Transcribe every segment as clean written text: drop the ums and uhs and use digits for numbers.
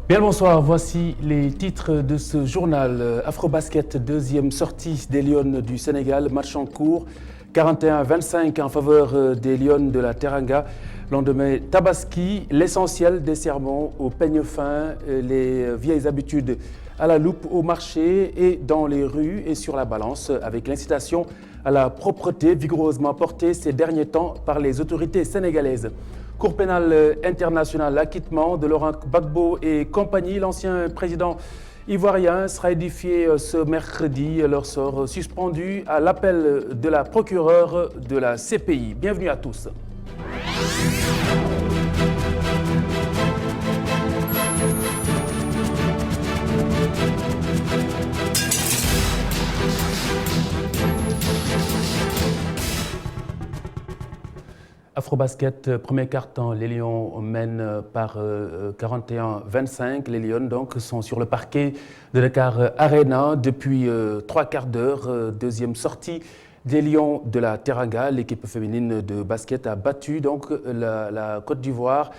Bien le bonsoir, voici les titres de ce journal. Afrobasket, deuxième sortie des Lions du Sénégal, match en cours, 41-25 en faveur des Lions de la Teranga. Lendemain, Tabaski, l'essentiel des sermons au peigne fin, les vieilles habitudes à la loupe au marché et dans les rues et sur la balance, avec l'incitation à la propreté vigoureusement portée ces derniers temps par les autorités sénégalaises. Cour pénale internationale, acquittement de Laurent Gbagbo et compagnie. L'ancien président ivoirien sera édifié ce mercredi, leur sort suspendu à l'appel de la procureure de la CPI. Bienvenue à tous. Afrobasket, premier quart-temps, les Lions mènent par 41-25. Les Lions donc sont sur le parquet de Dakar Arena depuis 3 quarts d'heure. Deuxième sortie des Lions de la Teranga. L'équipe féminine de basket a battu donc la Côte d'Ivoire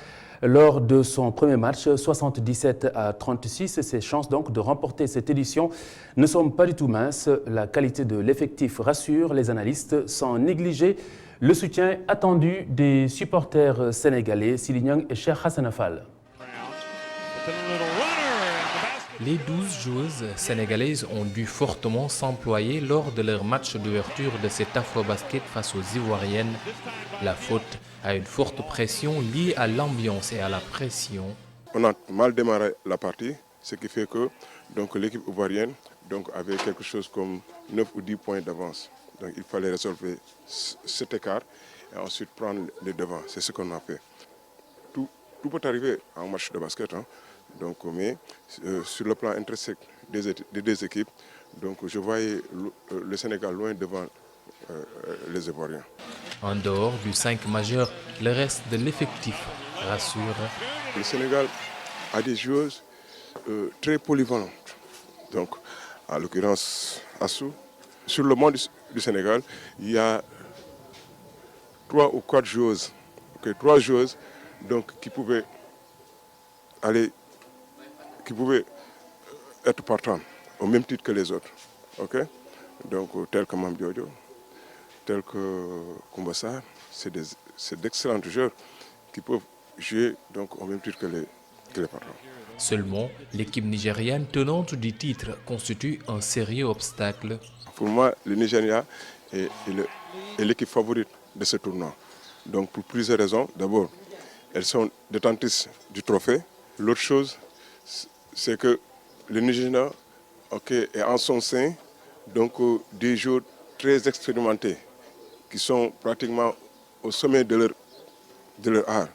lors de son premier match, 77-36. Ses chances donc de remporter cette édition ne sont pas du tout minces. La qualité de l'effectif rassure les analystes sans négliger le soutien attendu des supporters sénégalais, Sili Niang et Cheikh Hassan Fall. Les 12 joueuses sénégalaises ont dû fortement s'employer lors de leur match d'ouverture de cet Afrobasket face aux Ivoiriennes. La faute à une forte pression liée à l'ambiance et à la pression. On a mal démarré la partie, ce qui fait que l'équipe ivoirienne avait quelque chose comme 9 ou 10 points d'avance. Donc il fallait résolver cet écart et ensuite prendre les devants. C'est ce qu'on a fait. Tout peut arriver en match de basket, mais sur le plan intrinsèque des deux équipes, je voyais le Sénégal loin devant les Ivoiriens. En dehors du 5 majeur, le reste de l'effectif rassure. Le Sénégal a des joueuses très polyvalentes. Donc, en l'occurrence, Assou. Sur le monde du Sénégal, il y a 3 ou 4 joueuses, qui pouvaient être partantes au même titre que les autres. Tel que Mambiodio, tel que Koumbassa, c'est d'excellents joueurs qui peuvent jouer au même titre que les partants. Seulement, l'équipe nigériane tenante du titre constitue un sérieux obstacle. Pour moi, le Nigeria est l'équipe favorite de ce tournoi. Donc pour plusieurs raisons. D'abord, elles sont détentrices du trophée. L'autre chose, c'est que le Nigeria est en son sein des joueurs très expérimentés qui sont pratiquement au sommet de leur art.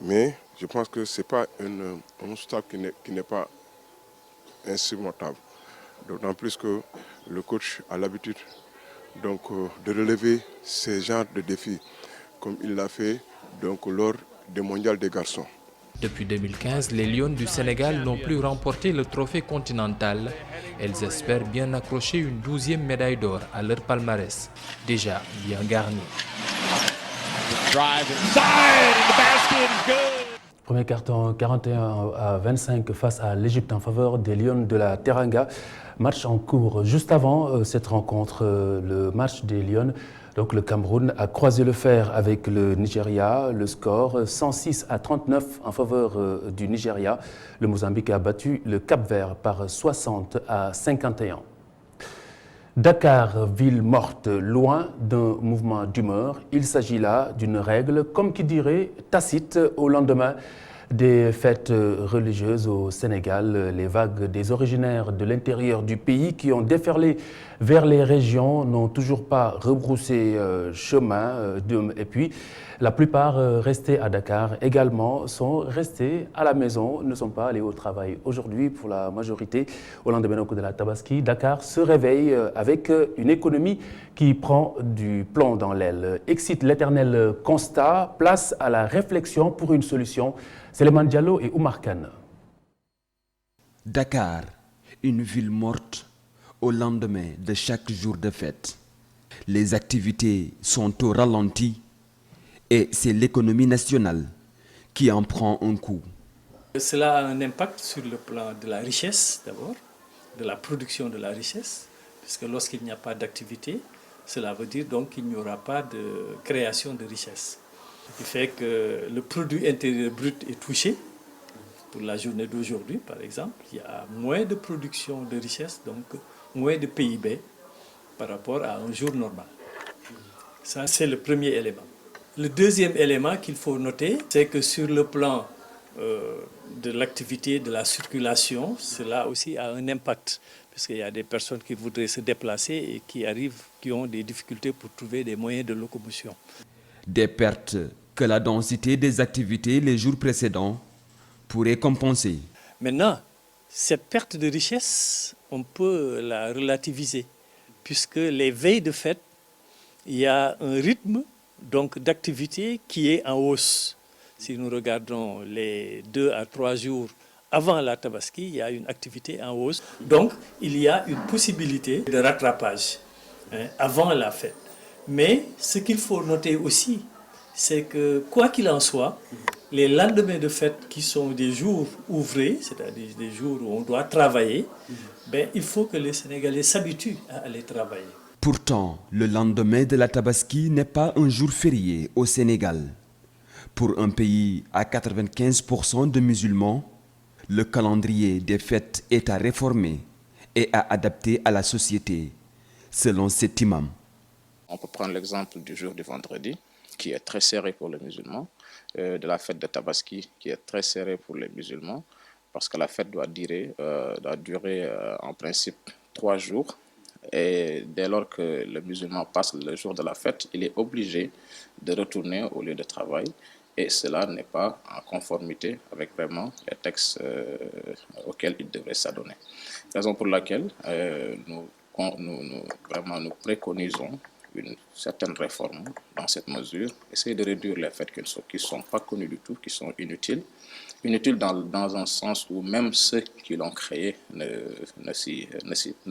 Mais je pense que ce n'est pas un obstacle qui n'est pas insurmontable. D'autant plus que le coach a l'habitude de relever ces genres de défis, comme il l'a fait lors des mondiales des garçons. Depuis 2015, les Lions du Sénégal n'ont plus remporté le trophée continental. Elles espèrent bien accrocher une 12e médaille d'or à leur palmarès, déjà bien garni. Premier carton 41-25 face à l'Égypte en faveur des Lions de la Teranga. Match en cours. Juste avant cette rencontre, le match des Lions, le Cameroun a croisé le fer avec le Nigeria. Le score 106-39 en faveur du Nigeria. Le Mozambique a battu le Cap-Vert par 60-51. Dakar, ville morte, loin d'un mouvement d'humeur. Il s'agit là d'une règle, comme qui dirait, tacite au lendemain des fêtes religieuses au Sénégal. Les vagues des originaires de l'intérieur du pays qui ont déferlé vers les régions n'ont toujours pas rebroussé chemin. Et puis, la plupart restés à Dakar également sont restés à la maison, ne sont pas allés au travail. Aujourd'hui, pour la majorité, au lendemain de la Tabaski, Dakar se réveille avec une économie qui prend du plomb dans l'aile. Excite l'éternel constat, place à la réflexion pour une solution. Séléman Diallo et Oumar Kane. Dakar, une ville morte au lendemain de chaque jour de fête. Les activités sont au ralenti et c'est l'économie nationale qui en prend un coup. Cela a un impact sur le plan de la richesse d'abord, de la production de la richesse, puisque lorsqu'il n'y a pas d'activité, cela veut dire donc qu'il n'y aura pas de création de richesse. Ce qui fait que le produit intérieur brut est touché. Pour la journée d'aujourd'hui, par exemple, il y a moins de production de richesse, donc moins de PIB par rapport à un jour normal. Ça, c'est le premier élément. Le deuxième élément qu'il faut noter, c'est que sur le plan de l'activité, de la circulation, cela aussi a un impact, puisqu'il y a des personnes qui voudraient se déplacer et qui ont des difficultés pour trouver des moyens de locomotion. Des pertes que la densité des activités les jours précédents pourrait compenser. Maintenant, cette perte de richesse, on peut la relativiser, puisque les veilles de fête, il y a un rythme donc d'activité qui est en hausse. Si nous regardons les 2 à 3 jours avant la Tabaski, il y a une activité en hausse. Donc, il y a une possibilité de rattrapage avant la fête. Mais ce qu'il faut noter aussi, c'est que quoi qu'il en soit, les lendemains de fête qui sont des jours ouvrés, c'est-à-dire des jours où on doit travailler, il faut que les Sénégalais s'habituent à aller travailler. Pourtant, le lendemain de la Tabaski n'est pas un jour férié au Sénégal. Pour un pays à 95% de musulmans, le calendrier des fêtes est à réformer et à adapter à la société, selon cet imam. On peut prendre l'exemple du jour du vendredi, qui est très serré pour les musulmans, de la fête de Tabaski, qui est très serré pour les musulmans, parce que la fête doit durer en principe 3 jours. Et dès lors que le musulman passe le jour de la fête, il est obligé de retourner au lieu de travail. Et cela n'est pas en conformité avec vraiment les textes auxquels il devrait s'adonner. Raison pour laquelle nous préconisons une certaine réforme dans cette mesure, essayer de réduire les fêtes qui ne sont pas connues du tout, qui sont inutiles. Inutiles dans un sens où même ceux qui l'ont créé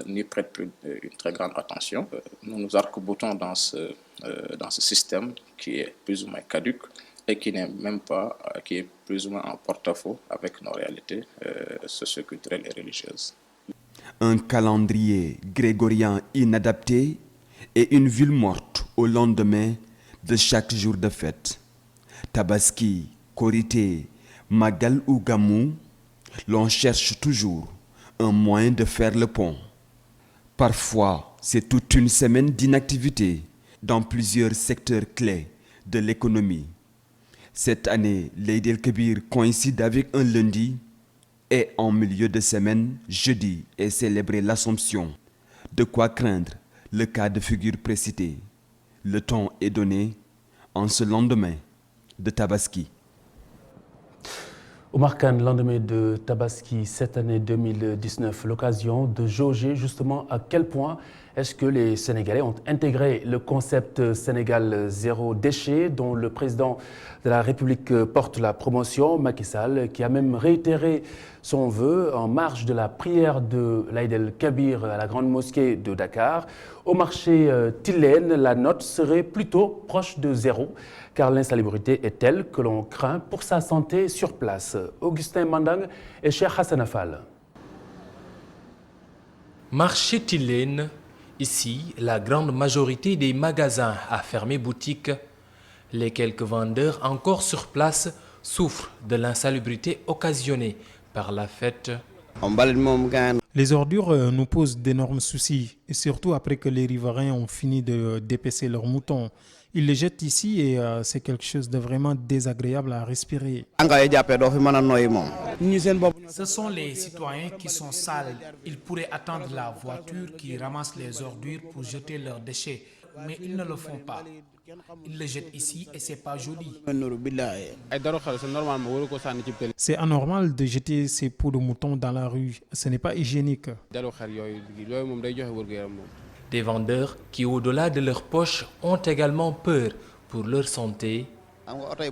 n'y prêtent plus une très grande attention. Nous nous arc-boutons dans ce système qui est plus ou moins caduc et qui est plus ou moins en porte-à-faux avec nos réalités socio-culturelles et religieuses. Un calendrier grégorien inadapté et une ville morte au lendemain de chaque jour de fête. Tabaski, Korité, Magal ou Gamou, l'on cherche toujours un moyen de faire le pont. Parfois, c'est toute une semaine d'inactivité dans plusieurs secteurs clés de l'économie. Cette année, l'Eid el-Kébir coïncide avec un lundi et en milieu de semaine, jeudi, est célébrée l'Assomption. De quoi craindre le cas de figure précité. Le ton est donné en ce lendemain de Tabaski. Omar Khan, lendemain de Tabaski cette année 2019, l'occasion de jauger justement à quel point est-ce que les Sénégalais ont intégré le concept Sénégal zéro déchet dont le président de la République porte la promotion, Macky Sall, qui a même réitéré son vœu en marge de la prière de l'Aïd el-Kabir à la grande mosquée de Dakar. Au marché Tilène, la note serait plutôt proche de 0, car l'insalubrité est telle que l'on craint pour sa santé sur place. Augustin Mandang et Cheikh Hassan Affal. Marché Tilène, ici, la grande majorité des magasins a fermé boutique. Les quelques vendeurs encore sur place souffrent de l'insalubrité occasionnée par la fête. Les ordures nous posent d'énormes soucis, et surtout après que les riverains ont fini de dépecer leurs moutons. Ils les jettent ici et c'est quelque chose de vraiment désagréable à respirer. Ce sont les citoyens qui sont sales. Ils pourraient attendre la voiture qui ramasse les ordures pour jeter leurs déchets, mais ils ne le font pas. Ils le jettent ici et c'est pas joli. C'est anormal de jeter ces peaux de moutons dans la rue. Ce n'est pas hygiénique. Des vendeurs qui, au-delà de leur poche, ont également peur pour leur santé.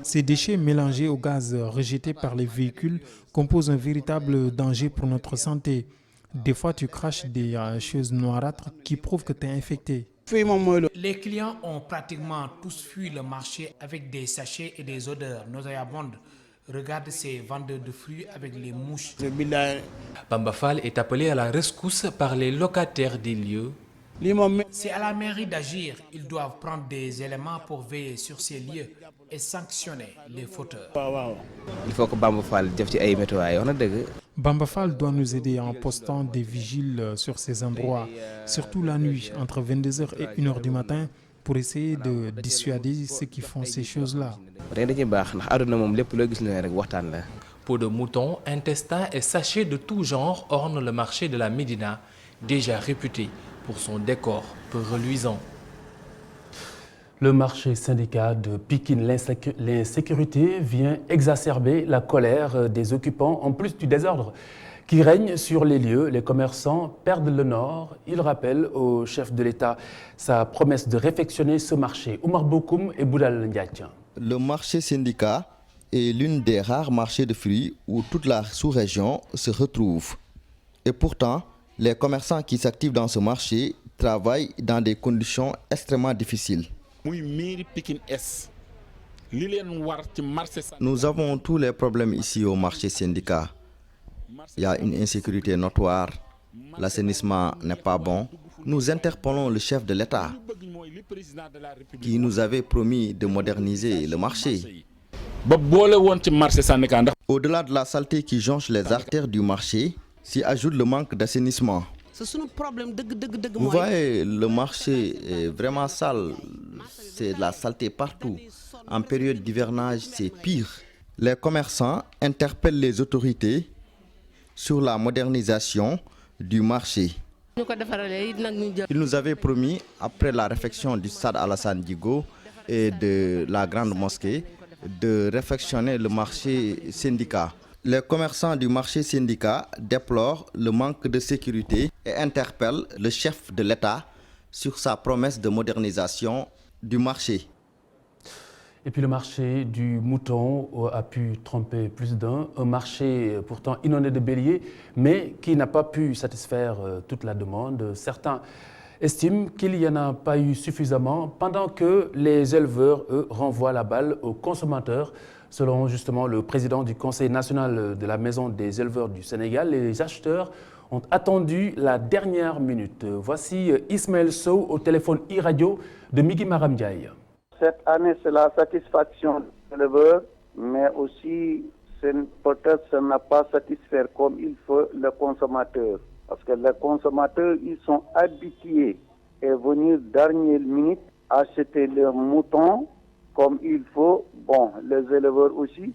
Ces déchets mélangés au gaz rejeté par les véhicules composent un véritable danger pour notre santé. Des fois, tu craches des choses noirâtres qui prouvent que tu es infecté. Les clients ont pratiquement tous fui le marché avec des sachets et des odeurs nauséabondes. Regarde ces vendeurs de fruits avec les mouches. Bamba Fall est appelé à la rescousse par les locataires des lieux. C'est à la mairie d'agir. Ils doivent prendre des éléments pour veiller sur ces lieux et sanctionner les fauteurs. Il faut que Bamba Fall def ci ay météo wax na dëgg. Bamba Fall doit nous aider en postant des vigiles sur ces endroits, surtout la nuit, entre 22h et 1h du matin, pour essayer de dissuader ceux qui font ces choses-là. Peau de mouton, intestins et sachets de tout genre ornent le marché de la Médina, déjà réputé pour son décor peu reluisant. Le marché syndicat de Pikine, l'insécurité vient exacerber la colère des occupants en plus du désordre qui règne sur les lieux. Les commerçants perdent le nord. Il rappelle au chef de l'État sa promesse de réfectionner ce marché. Oumar Bokoum et Boudal Ndiaye. Le marché syndicat est l'une des rares marchés de fruits où toute la sous-région se retrouve. Et pourtant, les commerçants qui s'activent dans ce marché travaillent dans des conditions extrêmement difficiles. Nous avons tous les problèmes ici au marché syndicat. Il y a une insécurité notoire, l'assainissement n'est pas bon. Nous interpellons le chef de l'État qui nous avait promis de moderniser le marché. Au-delà de la saleté qui jonche les artères du marché, s'y ajoute le manque d'assainissement. Vous voyez, le marché est vraiment sale, c'est de la saleté partout. En période d'hivernage, c'est pire. Les commerçants interpellent les autorités sur la modernisation du marché. Ils nous avaient promis, après la réfection du stade Alassane Djigo et de la grande mosquée, de réfectionner le marché syndicat. Les commerçants du marché syndicat déplorent le manque de sécurité et interpellent le chef de l'État sur sa promesse de modernisation du marché. Et puis le marché du mouton a pu tromper plus d'un. Un marché pourtant inondé de béliers, mais qui n'a pas pu satisfaire toute la demande. Certains estiment qu'il n'y en a pas eu suffisamment, pendant que les éleveurs, eux, renvoient la balle aux consommateurs. Selon justement le président du Conseil national de la Maison des éleveurs du Sénégal, les acheteurs ont attendu la dernière minute. Voici Ismaël Sow au téléphone e-radio de Migui Maram Ndiaye. Cette année, c'est la satisfaction des éleveurs, mais aussi peut-être ça n'a pas satisfait comme il faut le consommateur. Parce que les consommateurs, ils sont habitués à venir dernière minute acheter leurs moutons comme il faut. Bon, les éleveurs aussi,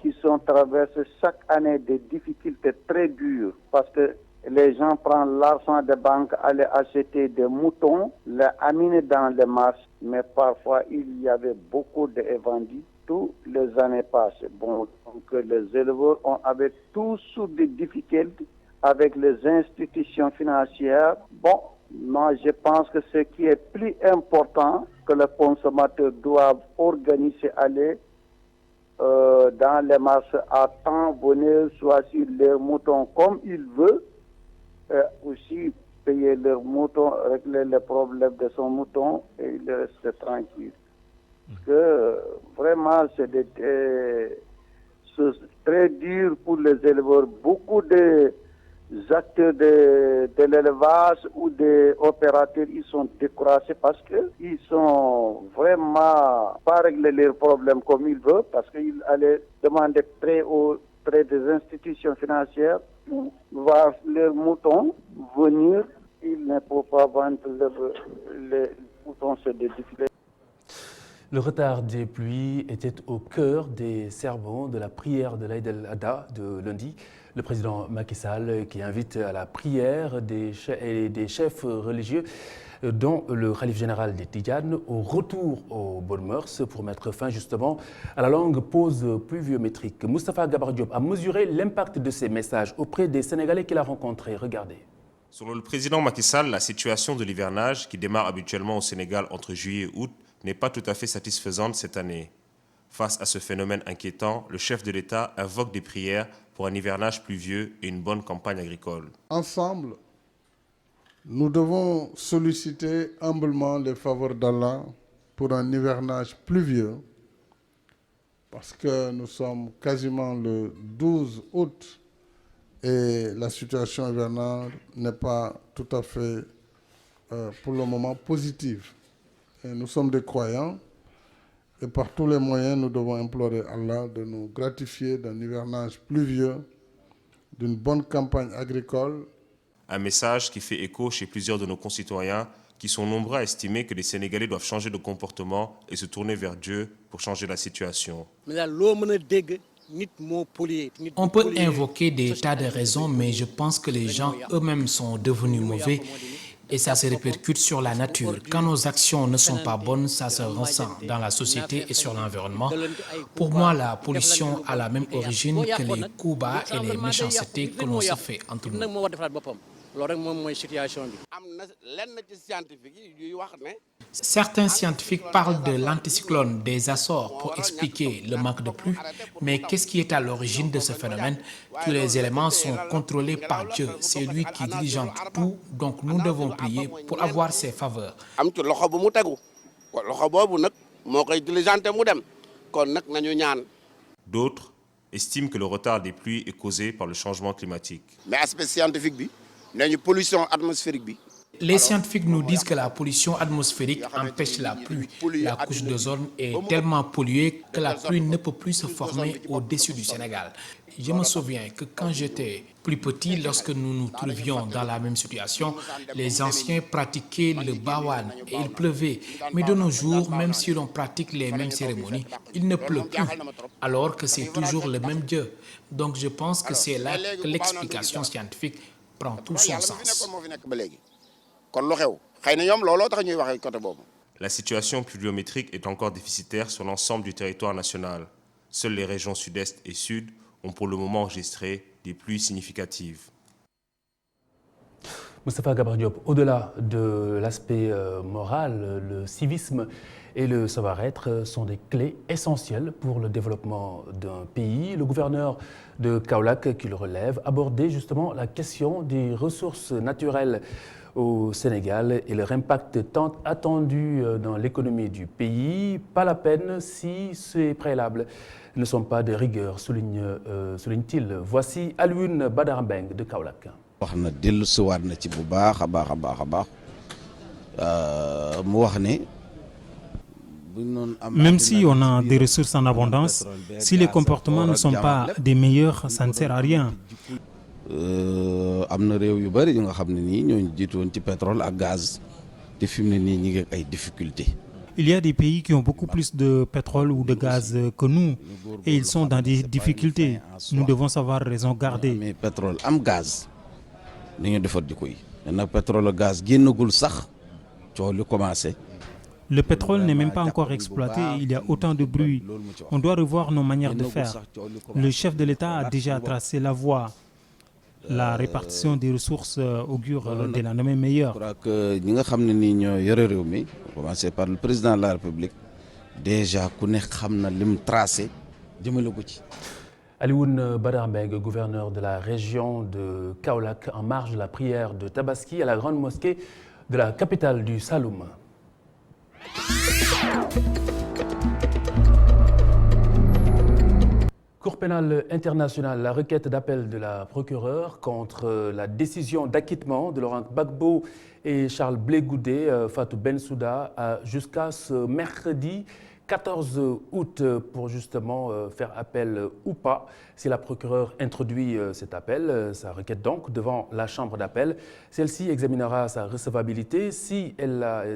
qui sont traversés chaque année des difficultés très dures parce que les gens prennent l'argent des banques, aller acheter des moutons, les amener dans les marchés, mais parfois il y avait beaucoup de vendus toutes les années passées. Bon, donc les éleveurs ont avec tous des difficultés avec les institutions financières. Bon, moi je pense que ce qui est plus important que les consommateurs doivent organiser, aller dans les marchés à temps, venir choisir leurs moutons comme ils veulent. Aussi payer leurs moutons, régler les problèmes de son mouton et il reste tranquille. Parce que vraiment c'est des choses très dures pour les éleveurs. Beaucoup de acteurs de l'élevage ou des opérateurs, ils sont découragés parce qu'ils sont vraiment pas régler leurs problèmes comme ils veulent, parce qu'ils allaient demander près des institutions financières voir leurs moutons venir, ils ne peuvent pas vendre les moutons sur des difficultés. Le retard des pluies était au cœur des sermons de la prière de l'Aïd el-Adha de lundi. Le président Macky Sall qui invite à la prière des chefs religieux, dont le khalife général des Tidjanes, au retour aux bonnes mœurs pour mettre fin justement à la longue pause pluviométrique. Moustapha Gabar Diop a mesuré l'impact de ces messages auprès des Sénégalais qu'il a rencontrés. Regardez. Selon le président Macky Sall, la situation de l'hivernage qui démarre habituellement au Sénégal entre juillet et août n'est pas tout à fait satisfaisante cette année. Face à ce phénomène inquiétant, le chef de l'État invoque des prières pour un hivernage pluvieux et une bonne campagne agricole. Ensemble, nous devons solliciter humblement les faveurs d'Allah pour un hivernage pluvieux parce que nous sommes quasiment le 12 août et la situation hivernale n'est pas tout à fait, pour le moment, positive. Et nous sommes des croyants et par tous les moyens, nous devons implorer Allah de nous gratifier d'un hivernage pluvieux, d'une bonne campagne agricole. Un message qui fait écho chez plusieurs de nos concitoyens qui sont nombreux à estimer que les Sénégalais doivent changer de comportement et se tourner vers Dieu pour changer la situation. On peut invoquer des tas de raisons, mais je pense que les gens eux-mêmes sont devenus mauvais et ça se répercute sur la nature. Quand nos actions ne sont pas bonnes, ça se ressent dans la société et sur l'environnement. Pour moi, la pollution a la même origine que les coups bas et les méchancetés que l'on se fait entre nous. Certains scientifiques parlent de l'anticyclone des Açores pour expliquer le manque de pluie, mais qu'est-ce qui est à l'origine de ce phénomène? Tous les éléments sont contrôlés par Dieu, c'est lui qui dirigente tout, donc nous devons prier pour avoir ses faveurs. D'autres estiment que le retard des pluies est causé par le changement climatique. Les scientifiques nous disent que la pollution atmosphérique empêche la pluie. La couche d'ozone est tellement polluée que la pluie ne peut plus se former au-dessus du Sénégal. Je me souviens que quand j'étais plus petit, lorsque nous nous trouvions dans la même situation, les anciens pratiquaient le bawan et il pleuvait. Mais de nos jours, même si l'on pratique les mêmes cérémonies, il ne pleut plus, alors que c'est toujours le même Dieu. Donc je pense que c'est là que l'explication scientifique prend tout son sens. La situation pluviométrique est encore déficitaire sur l'ensemble du territoire national. Seules les régions sud-est et sud ont pour le moment enregistré des pluies significatives. Moustapha Gabar Diop, au-delà de l'aspect moral, le civisme et le savoir-être sont des clés essentielles pour le développement d'un pays. Le gouverneur de Kaolack, qui le relève, abordait justement la question des ressources naturelles au Sénégal et leur impact tant attendu dans l'économie du pays. Pas la peine si ces préalables ne sont pas de rigueur, souligne-t-il. Voici Alioune Badara Mbeng de Kaolack. Même si on a des ressources en abondance, si les comportements ne sont pas des meilleurs, ça ne sert à rien. Il y a des pays qui ont beaucoup plus de pétrole ou de gaz que nous et ils sont dans des difficultés. Nous devons savoir raison garder. Mais pétrole, gaz, le pétrole n'est même pas encore exploité et il y a autant de bruit. On doit revoir nos manières de faire. Le chef de l'État a déjà tracé la voie. La répartition des ressources augure de la nommée meilleure. Je crois que commencer par le président de la République, déjà tracé. Alioune Badara Mbeng, gouverneur de la région de Kaolack, en marge de la prière de Tabaski à la grande mosquée de la capitale du Saloum. Cour pénale internationale, la requête d'appel de la procureure contre la décision d'acquittement de Laurent Gbagbo et Charles Blé Goudé, Fatou Bensouda, jusqu'à ce mercredi 14 août pour justement faire appel ou pas. Si la procureure introduit cet appel, sa requête donc, devant la chambre d'appel, celle-ci examinera sa recevabilité. Si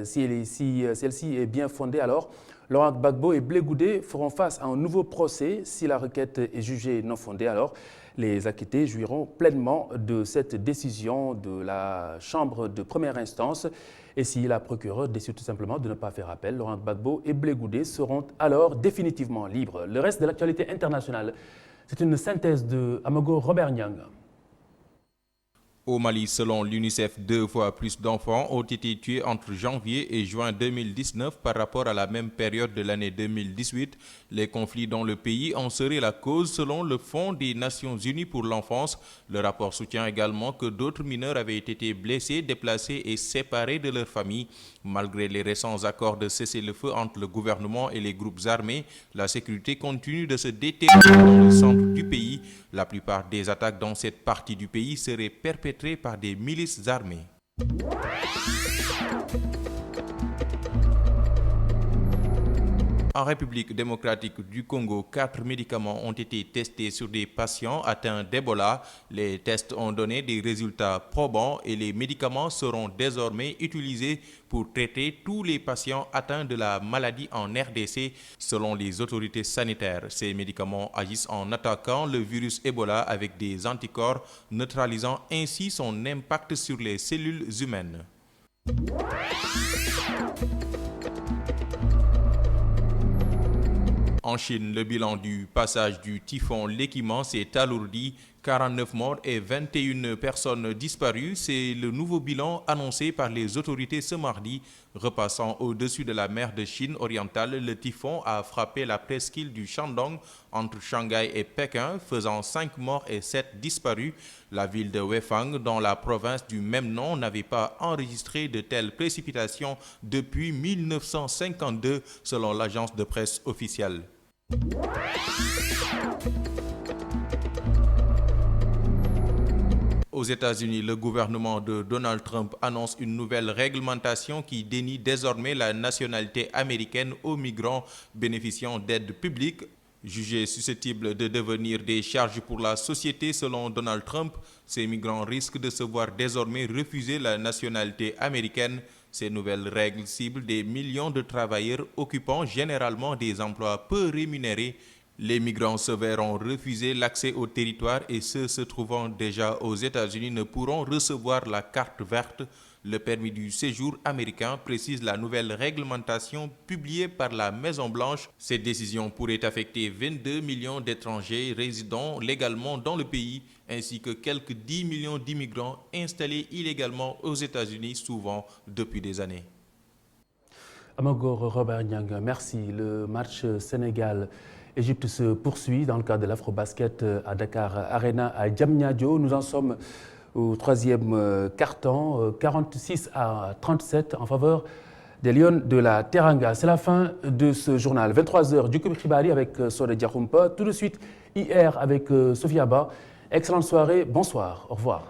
celle-ci est bien fondée, alors Laurent Gbagbo et Blé Goudé feront face à un nouveau procès. Si la requête est jugée non fondée, alors les acquittés jouiront pleinement de cette décision de la chambre de première instance. Et si la procureure décide tout simplement de ne pas faire appel, Laurent Gbagbo et Blé Goudé seront alors définitivement libres. Le reste de l'actualité internationale, c'est une synthèse de Amago Robert Nyang. Au Mali, selon l'UNICEF, 2 fois plus d'enfants ont été tués entre janvier et juin 2019 par rapport à la même période de l'année 2018. Les conflits dans le pays en seraient la cause selon le Fonds des Nations Unies pour l'enfance. Le rapport soutient également que d'autres mineurs avaient été blessés, déplacés et séparés de leur famille. Malgré les récents accords de cessez-le-feu entre le gouvernement et les groupes armés, la sécurité continue de se détériorer dans le centre du pays. La plupart des attaques dans cette partie du pays seraient perpétrées par des milices armées. En République démocratique du Congo, 4 médicaments ont été testés sur des patients atteints d'Ebola. Les tests ont donné des résultats probants et les médicaments seront désormais utilisés pour traiter tous les patients atteints de la maladie en RDC. Selon les autorités sanitaires, ces médicaments agissent en attaquant le virus Ebola avec des anticorps, neutralisant ainsi son impact sur les cellules humaines. En Chine, le bilan du passage du typhon Lekima s'est alourdi. 49 morts et 21 personnes disparues. C'est le nouveau bilan annoncé par les autorités ce mardi. Repassant au-dessus de la mer de Chine orientale, le typhon a frappé la presqu'île du Shandong entre Shanghai et Pékin, faisant 5 morts et 7 disparus. La ville de Weifang, dans la province du même nom, n'avait pas enregistré de telles précipitations depuis 1952, selon l'agence de presse officielle. Aux États-Unis, le gouvernement de Donald Trump annonce une nouvelle réglementation qui dénie désormais la nationalité américaine aux migrants bénéficiant d'aides publiques. Jugés susceptibles de devenir des charges pour la société selon Donald Trump, ces migrants risquent de se voir désormais refuser la nationalité américaine. Ces nouvelles règles ciblent des millions de travailleurs occupant généralement des emplois peu rémunérés. Les migrants se verront refuser l'accès au territoire et ceux se trouvant déjà aux États-Unis ne pourront recevoir la carte verte. Le permis du séjour américain précise la nouvelle réglementation publiée par la Maison-Blanche. Cette décision pourrait affecter 22 millions d'étrangers résidant légalement dans le pays, ainsi que quelques 10 millions d'immigrants installés illégalement aux États-Unis, souvent depuis des années. Amagor Robert Nyang, merci. Le match Sénégal-Égypte se poursuit dans le cadre de l'Afrobasket à Dakar Arena à Diamniadio. Nous en sommes au troisième quart-temps, 46-37 en faveur des Lions de la Teranga. C'est la fin de ce journal. 23h, Djukoum Khibari avec Sode Diakoumpa. Tout de suite, IR avec Sophia Ba. Excellente soirée, bonsoir, au revoir.